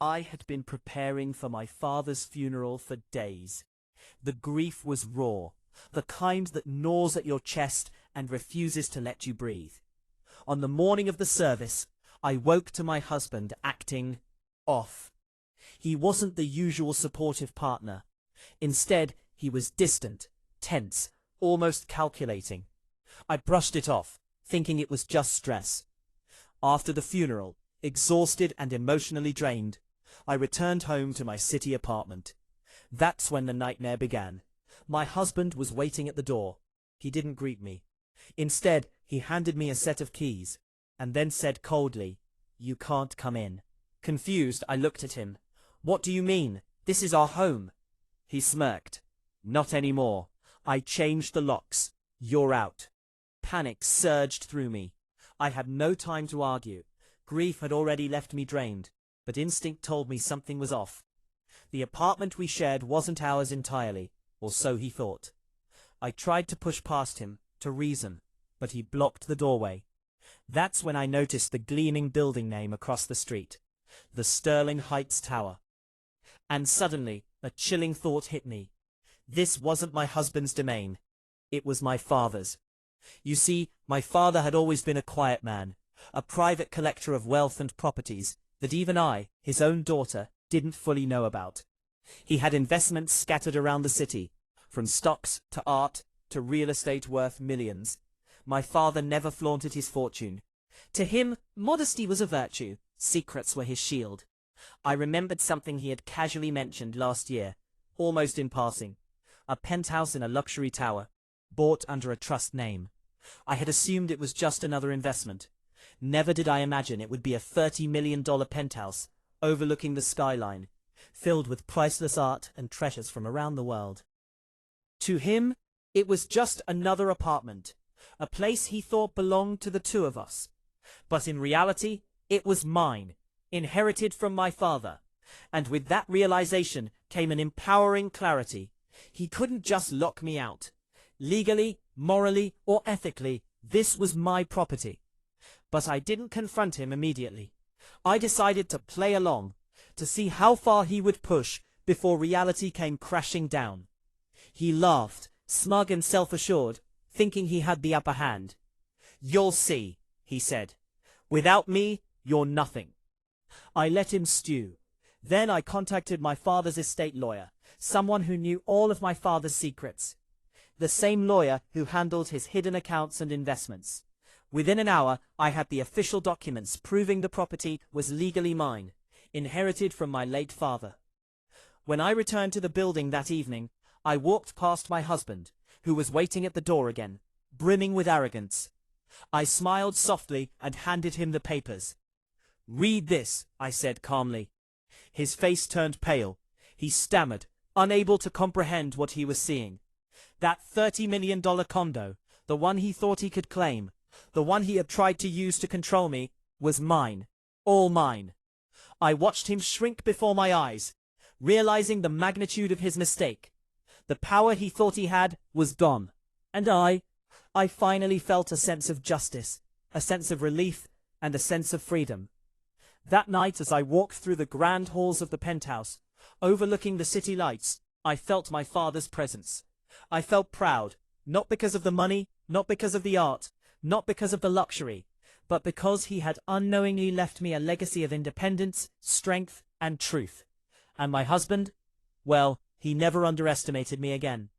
I had been preparing for my father's funeral for days. The grief was raw, the kind that gnaws at your chest and refuses to let you breathe. On the morning of the service, I woke to my husband acting off. He wasn't the usual supportive partner. Instead, he was distant, tense, almost calculating. I brushed it off, thinking it was just stress. After the funeral, exhausted and emotionally drained, I returned home to my city apartment. That's when the nightmare began. My husband was waiting at the door. He didn't greet me. Instead, he handed me a set of keys, and then said coldly, "You can't come in." Confused, I looked at him. "What do you mean? This is our home." He smirked. "Not anymore. I changed the locks. You're out." Panic surged through me. I had no time to argue. Grief had already left me drained, but instinct told me something was off. The apartment we shared wasn't ours entirely, or so he thought. I tried to push past him, to reason, but he blocked the doorway. That's when I noticed the gleaming building name across the street, the Sterling Heights Tower. And suddenly, a chilling thought hit me. This wasn't my husband's domain. It was my father's. You see, my father had always been a quiet man, a private collector of wealth and properties that even I, his own daughter, didn't fully know about. He had investments scattered around the city, from stocks to art to real estate worth millions. My father never flaunted his fortune. To him, modesty was a virtue, secrets were his shield. I remembered something he had casually mentioned last year, almost in passing. A penthouse in a luxury tower, bought under a trust name. I had assumed it was just another investment. Never did I imagine it would be a $30 million penthouse, overlooking the skyline, filled with priceless art and treasures from around the world. To him, it was just another apartment, a place he thought belonged to the two of us. But in reality, it was mine, inherited from my father. And with that realization came an empowering clarity. He couldn't just lock me out. Legally, morally, or ethically, this was my property. But I didn't confront him immediately. I decided to play along, to see how far he would push before reality came crashing down. He laughed, smug and self-assured, thinking he had the upper hand. "You'll see," he said. "Without me, you're nothing." I let him stew. Then I contacted my father's estate lawyer, someone who knew all of my father's secrets. The same lawyer who handled his hidden accounts and investments. Within an hour, I had the official documents proving the property was legally mine, inherited from my late father. When I returned to the building that evening, I walked past my husband, who was waiting at the door again, brimming with arrogance. I smiled softly and handed him the papers. "Read this," I said calmly. His face turned pale. He stammered, unable to comprehend what he was seeing. That $30 million condo, the one he thought he could claim, the one he had tried to use to control me, was mine. All mine. I watched him shrink before my eyes, realizing the magnitude of his mistake. The power he thought he had was gone. And I finally felt a sense of justice, a sense of relief, and a sense of freedom. That night, as I walked through the grand halls of the penthouse, overlooking the city lights, I felt my father's presence. I felt proud, not because of the money, not because of the art, not because of the luxury, but because he had unknowingly left me a legacy of independence, strength, and truth. And my husband? Well, he never underestimated me again.